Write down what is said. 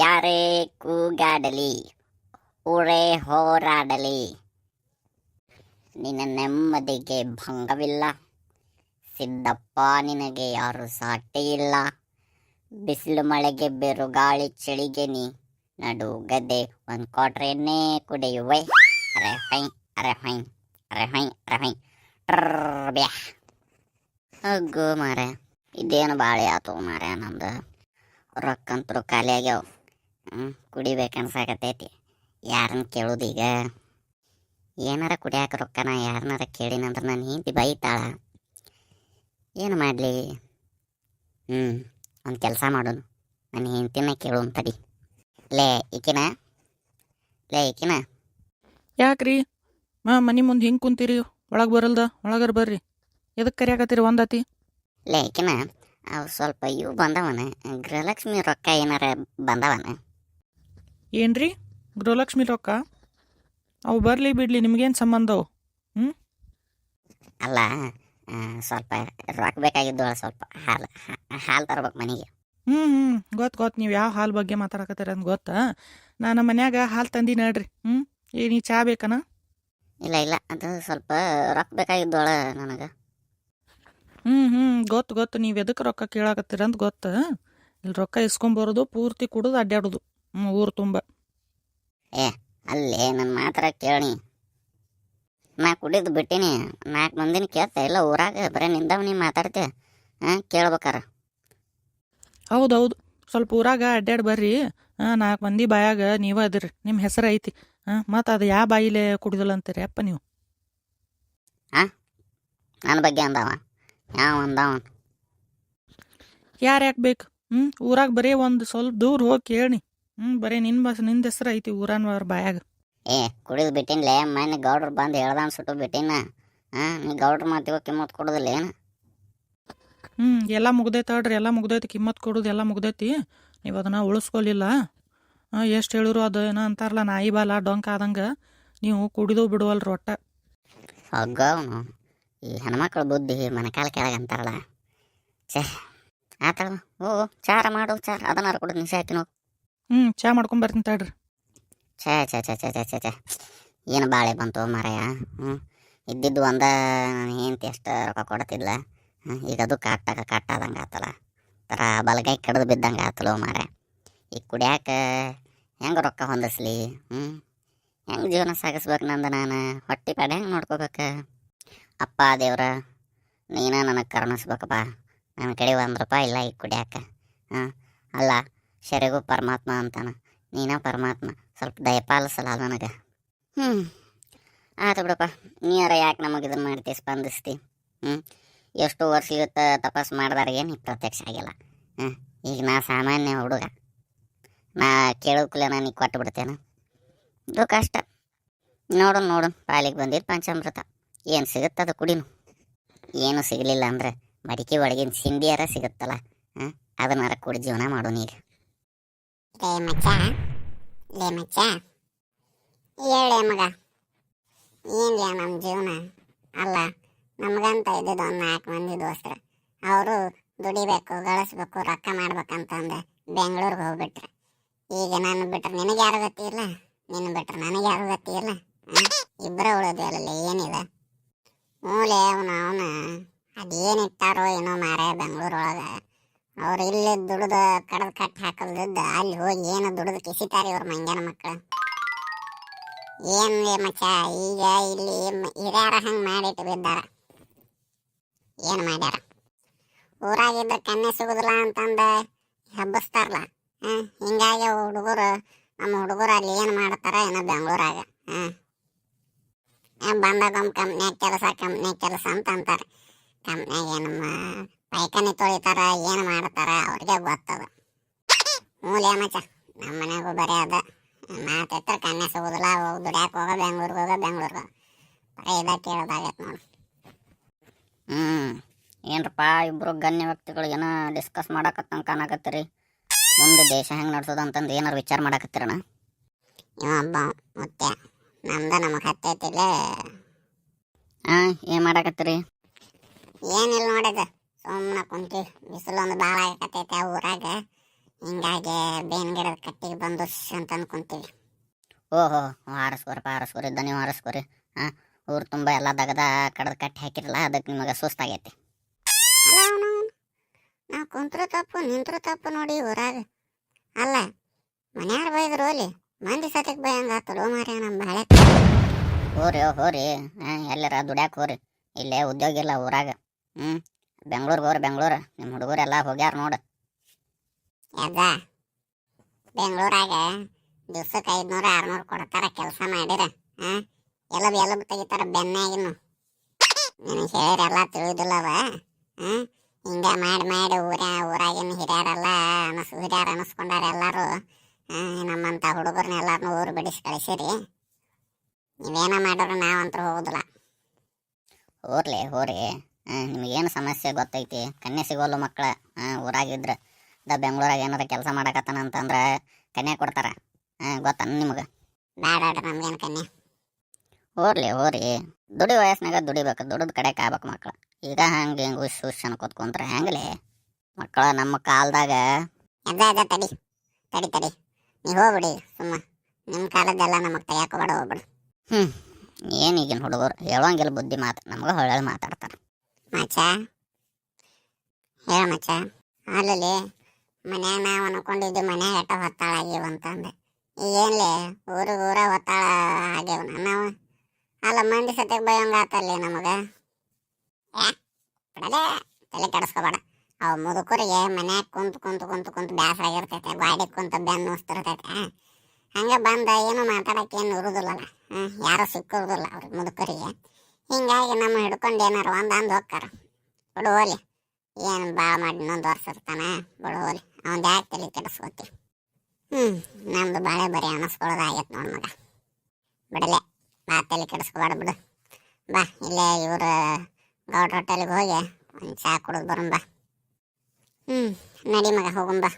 ಯಾರೇ ಕೂಗಾಡಲಿ ಊರೇ ಹೋರಾಡಲಿ ನಿನ್ನ ನೆಮ್ಮದಿಗೆ ಭಂಗವಿಲ್ಲ. ಸಿದ್ದಪ್ಪ ನಿನಗೆ ಯಾರು ಸಾಟಿ ಇಲ್ಲ. ಬಿಸಿಲು ಮಳೆಗೆ ಬಿರುಗಾಳಿ ಚಳಿಗೆ ನೀ ನಡುಗದೆ ಒಂದು ಕ್ವಾಟ್ರ್ ಎಣ್ಣೆ ಕುಡಿಯುವೆ. ಅರೆ ಹೈ ಅರೆ ಹೈ ಅರೆ ಹೈ ಅರೆ ಹೈ ಬ್ಯಾ. ಅಗ್ಗೋ ಮಾರೆ, ಇದೇನು ಬಾಳೆ ಆತು ಮಾರೆ. ನಮ್ದು ರೊಕ್ಕಂತರು ಖಾಲಿ ಆಗ್ಯಾವ. ಕುಡಿಬೇಕನ್ಸಾಕತೈತಿ. ಯಾರನ್ನ ಕೇಳೋದೀಗ? ಏನಾರ ಕುಡಿಯಾಕ ರೊಕ್ಕನ ಯಾರನ್ನಾರ ಕೇಳಿನಂದ್ರೆ ನಾನು ಹೆಂಡತಿ ಬೈತಾಳ. ಏನು ಮಾಡಲಿ? ಒಂದು ಕೆಲಸ ಮಾಡೋನು, ನನ್ನ ಹೆಂಡತಿನ ಕೇಳು ತಡಿ. ಲೇ ಈಕಿನ ಯಾಕ್ರಿ ಮನೆ ಮುಂದೆ ಹಿಂಗೆ ಕುಂತೀರಿ? ಒಳಗೆ ಬರಲ್ದ? ಒಳಗರ ಬರ್ರಿ. ಎದಕ್ಕೆ ಕರಿಯಾಕತ್ತೀರಿ ಒಂದಾತಿ? ಲೇ ಈಕಿನ ಅವು ಸ್ವಲ್ಪ ಇವು ಬಂದವನ, ಗೃಹಲಕ್ಷ್ಮಿ ರೊಕ್ಕ ಏನಾರ ಬಂದವನ? ಏನ್ರಿ ಗೃಹಲಕ್ಷ್ಮಿ ರೊಕ್ಕ? ಅವು ಬರಲಿ ಬಿಡಲಿ, ನಿಮ್ಗೇನು ಸಂಬಂಧ ಅವು? ಅಲ್ಲ, ಸ್ವಲ್ಪ ರೊಕ್ಕ ಬೇಕಾಗಿದ್ದು. ಸ್ವಲ್ಪ ಹಾಲು ತರ್ಬೇಕು ಮನೆಗೆ. ಗೊತ್ತು ನೀವು ಯಾವ ಹಾಲು ಬಗ್ಗೆ ಮಾತಾಡಕತ್ತೀರ ಅಂತ ಗೊತ್ತಾ? ನಾನು ಮನ್ಯಾಗ ಹಾಲು ತಂದಿ ನೋಡ್ರಿ. ಏನು ಚಾ ಬೇಕನ? ಇಲ್ಲ ಅದು ಸ್ವಲ್ಪ ರೊಕ್ಕ ಬೇಕಾಗಿದ್ದೋಳ ನನಗೆ. ಗೊತ್ತು ನೀವು ಎದಕ್ಕೆ ರೊಕ್ಕ ಕೇಳಾಕತ್ತೀರ ಅಂತ ಗೊತ್ತು. ಇಲ್ಲಿ ರೊಕ್ಕ ಇಸ್ಕೊಂಬರೋದು, ಪೂರ್ತಿ ಕುಡಿದು ಅಡ್ಡಾಡೋದು ಊರು ತುಂಬ. ಅಲ್ಲೇ ನನ್ನ ಮಾತ್ರ ಕೇಳಿ. ನಾ ಕುಡಿದು ಬಿಟ್ಟಿನಿ. 4 ಮಂದಿನ ಕೇಳ್ತಾ ಇಲ್ಲ ಊರಾಗ, ಬರೀ ನಿಂದವ್ ನೀ ಮಾತಾಡ್ತೆ. ಕೇಳ್ಬೇಕಾರ. ಹೌದೌದು, ಸ್ವಲ್ಪ ಊರಾಗ ಅಡ್ಡಾಡಿ ಬರ್ರಿ. 4 ಮಂದಿ ಬಾಯಾಗ ನೀವ ಅದಿರಿ, ನಿಮ್ಮ ಹೆಸರು ಐತಿ. ಮತ್ತು ಅದು ಯಾವ ಬಾಯಿಲೆ ಕುಡಿದಲ್ಲ ಅಂತೀರಿ ಅಪ್ಪ ನೀವು? ನನ್ನ ಬಗ್ಗೆ ಅಂದವ? ಯಾವ ಅಂದವ? ಯಾರು ಯಾಕೆ ಬೇಕು? ಊರಾಗ ಬರೀ ಒಂದು ಸ್ವಲ್ಪ ದೂರ ಹೋಗಿ ಕೇಳಿ. ಬರೀ ನಿಂದ ಹೆಸರು ಐತಿ ಊರನ್ವರ ಬಾಯಾಗ. ಕುಡಿದು ಬಿಟ್ಟಿನ್ಲೇ. ಮೊನ್ನೆ ಗೌಡ್ರು ಬಂದು ಹೇಳ್ದಾನ್ ಸುಟ್ಟು ಬಿಟ್ಟಿನ. ನೀ ಗೌಡ್ರು ಮಾತಿಗೋ ಕಿಮ್ಮತ್ ಕೊಡೋದಿಲ್ಲ ಏನು? ಎಲ್ಲ ಮುಗ್ದೈತೆ ಅಡ್ರಿ, ಎಲ್ಲ ಮುಗ್ದೈತಿ. ಕಿಮ್ಮತ್ ಕೊಡೋದು ಎಲ್ಲ ಮುಗ್ದೈತಿ. ನೀವು ಅದನ್ನು ಉಳಿಸ್ಕೊಲಿಲ್ಲ. ಎಷ್ಟು ಹೇಳಿದ್ರು ಅದು ಏನೋ ಅಂತಾರಲ್ಲ, ನಾಯಿ ಬಾಲ ಡೊಂಕ ಆದಂಗೆ ನೀವು ಕುಡಿದು ಬಿಡುವಲ್ರಿ ಒಟ್ಟ. ಹೋಗವನು ಈ ಹೆಣ್ಮಕ್ಳು ಬುದ್ಧಿ ಮನಕಾಲ ಕೆಳಗೆ ಅಂತಾರಲ್ಲ. ಆತಳ ಓ ಚಾರ ಮಾಡು. ಚಾರ ಅದನ್ನಾರು ಕೊಡೋದು ನಿಶೆ ಆಯ್ತು ನೋವು. ಚಾ ಮಾಡ್ಕೊಂಬರ್ತೀನಿ ತಡ್ರಿ. ಛೇ ಏನು ಬಾಳೆ ಬಂತು ಮಾರಾಯ. ಇದ್ದಿದ್ದು ಒಂದ ಹೆಂಡತಿ ಎಷ್ಟು ರೊಕ್ಕ ಕೊಡ್ತಿದ್ಲ. ಈಗ ಅದು ಕಟ್ಟಾದಂಗೆ ಆತಲ್ಲ. ಥರ ಬಲಗೈ ಕಡ್ದು ಬಿದ್ದಂಗೆ ಆತಲೋ ಮಾರ. ಈಗ ಕುಡಿಯಾಕ ಹೆಂಗೆ ರೊಕ್ಕ ಹೊಂದಿಸ್ಲಿ? ಹೆಂಗೆ ಜೀವನ ಸಾಗಿಸ್ಬೇಕು ನಂದು? ನಾನು ಹೊಟ್ಟೆ ಪಾಡ ಹೆಂಗೆ ನೋಡ್ಕೋಬೇಕು? ಅಪ್ಪ ದೇವ್ರ, ನೀನ ನನಗೆ ಕರುಣಿಸ್ಬೇಕಪ್ಪ. ನನ್ನ ಕಡೆ 1 ರೂಪಾಯಿ ಇಲ್ಲ ಈಗ ಕುಡಿಯಾಕ. ಅಲ್ಲ, ಶರಿಗೂ ಪರಮಾತ್ಮ ಅಂತಾನ. ನೀನ ಪರಮಾತ್ಮ, ಸ್ವಲ್ಪ ದಯಪಾಲಿಸಲ್ಲ ನನಗೆ. ಆತು ಬಿಡಪ್ಪ. ನೀರ ಯಾಕೆ ನಮಗೆ ಇದನ್ನು ಮಾಡ್ತಿ, ಸ್ಪಂದಿಸ್ತಿ? ಎಷ್ಟು ವರ್ಷ ಇವತ್ತು ತಪಸ್ಸು ಮಾಡಿದಾರಿಗೆ ನೀ ಪ್ರತ್ಯಕ್ಷ ಆಗಿಲ್ಲ. ಈಗ ನಾ ಸಾಮಾನ್ಯ ಹುಡುಗ, ನಾ ಕೇಳೋಕ್ಲೆ ನಾನು ಕೊಟ್ಟು ಬಿಡ್ತೇನೆ. ಇದು ಕಷ್ಟ. ನೋಡು ಪಾಲಿಗೆ ಬಂದಿದ್ದು ಪಂಚಾಮೃತ. ಏನು ಸಿಗುತ್ತದು ಕುಡಿನು. ಏನು ಸಿಗಲಿಲ್ಲ ಅಂದ್ರೆ ಮಡಿಕೆ ಒಳಗಿನ ಸಿಂಡಿಯಾರ ಸಿಗುತ್ತಲ್ಲ, ಅದನ್ನಾರ ಕುಡಿ ಜೀವನ ಮಾಡು ನೀಗ. ಲೇ ಮಚ್ಚ ಹೇಳೇ ಮಗ, ಏನ್ಲ ನಮ್ಮ ಜೀವನ? ಅಲ್ಲ, ನಮಗಂತ ಇದ್ದಿದ್ದು ಒಂದು 4 ಮಂದಿ ದೋಸ್ತರು. ಅವರು ದುಡಿಬೇಕು, ಗಳಿಸ್ಬೇಕು, ರೊಕ್ಕ ಮಾಡ್ಬೇಕಂತಂದು ಬೆಂಗಳೂರಿಗೆ ಹೋಗ್ಬಿಟ್ರೆ. ಈಗ ನಾನು ಬಿಟ್ರೆ ನಿನಗೆ ಯಾರು ಗತಿ ಇಲ್ಲ, ನಿನ್ನ ಬಿಟ್ರೆ ನನಗೆ ಯಾರು ಗತಿ ಇಲ್ಲ. ಇಬ್ಬರ ಉಳಿದ್ವಲ್ಲ, ಏನಿದೆ? ಮೂಲೆ ಅವನ ಅದೇನಿಟ್ಟಾರೋ ಏನೋ ಮಾರ ಬೆಂಗಳೂರೊಳಗೆ. ಅವ್ರು ಇಲ್ಲಿ ದುಡ್ದು ಕಡ್ದು ಕಟ್ಟಿ ಹಾಕಲ್ದಿದ್ದ ಅಲ್ಲಿ ಹೋಗಿ ಏನು ದುಡ್ದು ಕಿಸಿತಾರೆ ಇವ್ರ ಮಂಗ್ಯಾನ ಮಕ್ಕಳು. ಏನು ಮಚ್ಚ, ಈಗ ಇಲ್ಲಿ ಹಿರಿಯರ ಹಂಗೆ ಮಾಡಿಟ್ಟು ಬಿದ್ದಾರ. ಏನು ಮಾಡ್ಯಾರ? ಊರಾಗಿದ್ದ ಕನ್ನೆ ಸಿಗುದಿಲ್ಲ ಅಂತಂದು ಹಬ್ಬಸ್ತಾರಲ್ಲ. ಹಿಂಗಾಗಿ ಹುಡುಗರು, ನಮ್ಮ ಹುಡುಗರು ಅಲ್ಲಿ ಏನು ಮಾಡ್ತಾರ ಏನೋ ಬೆಂಗಳೂರಾಗ. ಬಂದಾಗ ಕಂಪ್ನ್ಯಾಗ ಕೆಲಸ ಅಂತ ಅಂತಾರೆ. ಕಂಪ್ನ್ಯಾಗ ನಮ್ಮ ಪೈಖಾನೆ ತೊಳಿತಾರ, ಏನು ಮಾಡ್ತಾರ ಅವ್ರಿಗೆ ಗೊತ್ತದ. ಮೂಲೆ ಮಚ್ಚ, ನಮ್ಮ ಮನೆಗೂ ಬರೀ ಅದ ಮಾತಿತ್ರ ಕನ್ನೆ ಸಿಗುದಿಲ್ಲ, ಹೋಗಿ ದುಡ್ಯಾಕ ಹೋಗ ಬೆಂಗಳೂರಿಗೆ ಬರೀ ಇದ ಕೇಳೋದಾಗೈತೆ ನೋಡಿ. ಏನರಪ್ಪ, ಇಬ್ಬರು ಗಣ್ಯ ವ್ಯಕ್ತಿಗಳು ಏನೋ ಡಿಸ್ಕಸ್ ಮಾಡಕತ್ತಂಗೆ ಕಾಣಕತ್ತೀರಿ. ಮುಂದೆ ದೇಶ ಹೆಂಗೆ ನಡೆಸೋದಂತಂದು ಏನಾರು ವಿಚಾರ ಮಾಡಕತ್ತೀರಣ? ಇವೊಬ್ಬ ಮುತ್ಯ ನಮ್ದು ನಮಗೆ ಹತ್ತೈತಿಲ್ಲ. ಏನು ಮಾಡಕತ್ತೀರಿ? ಏನಿಲ್ಲ ನೋಡಿದ, ಸುಮ್ಮನೆ ಕುಂತೀವಿ. ಬಿಸಿಲು ಒಂದು ಭಾಳ ಆಗಕತ್ತೈತೆ ಊರಾಗ. ಹಿಂಗಾಗಿ ಬೇವಿನ ಗಿಡದ ಕಟ್ಟಿಗೆ ಬಂದು ಅಂತ ಅನ್ಕೊಂತೀವಿ. ಓಹೋ, ಹಾರಸ್ಕೋರಿ ಇದ್ದ ನೀವು ಹಾರಸ್ಕೋರಿ. ಹಾಂ, ಊರು ತುಂಬ ಎಲ್ಲ ದಗದ ಕಡ್ದು ಕಟ್ಟಿ ಹಾಕಿರಲ್ಲ, ಅದಕ್ಕೆ ನಿಮಗೆ ಸುಸ್ತಾಗೈತಿ. ಅಲ್ಲ ಅವನು ನಾವು ಕುಂತ್ರು ತಪ್ಪು ನಿಂತ್ರು ತಪ್ಪು ನೋಡಿ ಊರಾಗ. ಅಲ್ಲ ಮನ್ಯಾರ ಬೈದ್ರು ಅಲ್ಲಿ ಮಂದಿ ಸತಿಗೆ ಬೈಯಂಗ ಆತಳು ಮಾರ್ಯ ನಮ್ಮ ಬಾಳೆ. ಹೋರಿ ಎಲ್ಲರ ದುಡ್ಯಾಕೆ ಹೋರಿ. ಇಲ್ಲೇ ಉದ್ಯೋಗ ಇಲ್ಲ ಊರಾಗ. ಬೆಂಗ್ಳೂರಿಗೆ ಹೋರಿ, ಬೆಂಗ್ಳೂರು. ನಿಮ್ಮ ಹುಡುಗರೆಲ್ಲ ಹೋಗ್ಯಾರ ನೋಡು. ಯಜ್ಜ ಬೆಂಗಳೂರಾಗ ದಿವ್ಸಕ್ಕೆ 500-600 ಕೊಡ್ತಾರ ಕೆಲಸ ಮಾಡಿರ. ಎಲಬ್ ತೆಗಿತಾರ ಬೆನ್ನಾಗಿನ್ನು. ನಿನಗೆ ಹೇಳಿರೆಲ್ಲ ತಿಳಿದಿಲ್ಲವ. ಹಿಂಗ ಮಾಡಿ ಊರಾಗಿನ ಹಿರಿಯರೆಲ್ಲ ಹಿರಿಯರು ಅನಿಸ್ಕೊಂಡಾರ ಎಲ್ಲರೂ. ನಮ್ಮಂಥ ಹುಡುಗರನ್ನ ಎಲ್ಲಾರನ್ನೂ ಊರು ಬಿಡಿಸಿ ಕಳಿಸಿರಿ. ನೀವೇನ ಮಾಡೋರು ನಾವಂತೂ ಹೋಗುದಿಲ್ಲ. ಹೋರಿ. ನಿಮಗೇನು ಸಮಸ್ಯೆ ಗೊತ್ತೈತಿ? ಕನ್ಯೆ ಸಿಗೋಲ್ಲ ಮಕ್ಕಳ. ಊರಾಗಿದ್ರೆ ಬೆಂಗ್ಳೂರಾಗ ಏನಾರ ಕೆಲಸ ಮಾಡಕತ್ತಾನ ಅಂತಂದ್ರೆ ಕನ್ಯೆ ಕೊಡ್ತಾರ. ಗೊತ್ತಾನ ನಿಮಗೆ? ಬೇಡ ನಮ್ಗೇನು ಕನ್ಯೆ. ಹೋರಿ. ದುಡಿ ವಯಸ್ಸಿನಾಗ ದುಡಿಬೇಕು, ದುಡಿದ ಕಡೆಗೆ ಆಗ್ಬೇಕು ಮಕ್ಳು. ಈಗ ಹಂಗೆ ಹುಷ್ ಅನ್ಕೋತ್ಕೊಂಡ್ರೆ ಹೆಂಗಲೇ ಮಕ್ಕಳ? ನಮ್ಮ ಕಾಲದಾಗ ಎದ್ದ ತಡಿ ನೀವು ಹೋಗ್ಬಿಡಿ ಸುಮ್ಮ. ನಿಮ್ಮ ಕಾಲದ್ದೆಲ್ಲ ನಮಗೆ ತೆಗಿಯಾಕೋಬೇಡ, ಹೋಗ್ಬಿಡು. ಏನೀಗಿನ ಹುಡುಗರು ಹೇಳೋಂಗಿಲ್ಲ ಬುದ್ಧಿ ಮಾತು, ನಮ್ಗೆ ಹೊಳ್ಳಿ ಮಾತಾಡ್ತಾರೆ. ಮಚ್ಚ ಹೇಳ ಮಚ್ಚ. ಅಲ್ಲಲ್ಲಿ ಮನ್ಯಾಗ ನಾವು ಅನ್ಕೊಂಡಿದ್ದು ಮನ್ಯಾಗ ಎಟ್ಟ ಹೊತ್ತಾಳ ಆಗ್ಯವಂತಂದೆ. ಈಗೇನ್ಲಿ ಊರ ಹೊತ್ತಾಳ ಆಗ್ಯವ ನಾವು. ಅಲ್ಲ ಮಂದಿ ಸತ್ಯಕ್ಕೆ ಬಯೋಂಗ ಆತಲ್ಲಿ ನಮಗೆ. ಬಿಡಲೇ ತಲೆ ಕೆಡಿಸ್ಕೋಬೇಡ. ಅವು ಮುದುಕರಿಗೆ ಮನ್ಯಾಗ ಕುಂತು ಬ್ಯಾಸರ ಆಗಿರ್ತೈತೆ. ಗಾಡಿ ಕುಂತು ಬೆನ್ನು ಉಸ್ತಿರ್ತೈತೆ. ಹಂಗೆ ಬಂದ ಏನು ಮಾತಾಡೋಕೆ ಏನು ಇರುದಿಲ್ಲಲ್ಲ. ಯಾರು ಸಿಕ್ಕಿರೋದಿಲ್ಲ ಅವ್ರಿಗೆ ಮುದುಕರಿಗೆ. ಹಿಂಗಾಗಿ ನಮ್ಮ ಹಿಡ್ಕೊಂಡು ಏನಾರು ಅಂದು ಹೋಗ್ತಾರ. ಬಿಡು ಹೋಲಿ, ಏನು ಭಾಳ ಮಾಡಿ ಇನ್ನೊಂದು ವರ್ಷ ಇರ್ತಾನೆ. ಬಿಡು ಹೋಲಿ, ಅವ್ನು ಯಾಕೆ ತಲೆ ಕೆಡಿಸ್ಕೋತಿ. ನಮ್ದು ಬಾಳೆ ಬರೀ ಅನಿಸ್ಕೊಳ್ಳೋದಾಗೈತೆ ನೋಡಿ ಮಗ. ಬಿಡಲೆ ಬಾ, ತಲೆ ಕೆಡಿಸ್ಕೋಬೇಡ ಬಿಡು. ಬಾ ಇಲ್ಲೇ ಇವರು ಗೌಡ್ರ ಹೋಟೆಲಿಗೆ ಹೋಗಿ ಒಂದು ಚಹಾ ಕುಡಿದು ಬರೋಣ ಬಾ. ನಡಿ ಮಗ ಹೋಗೋಣ ಬಾ.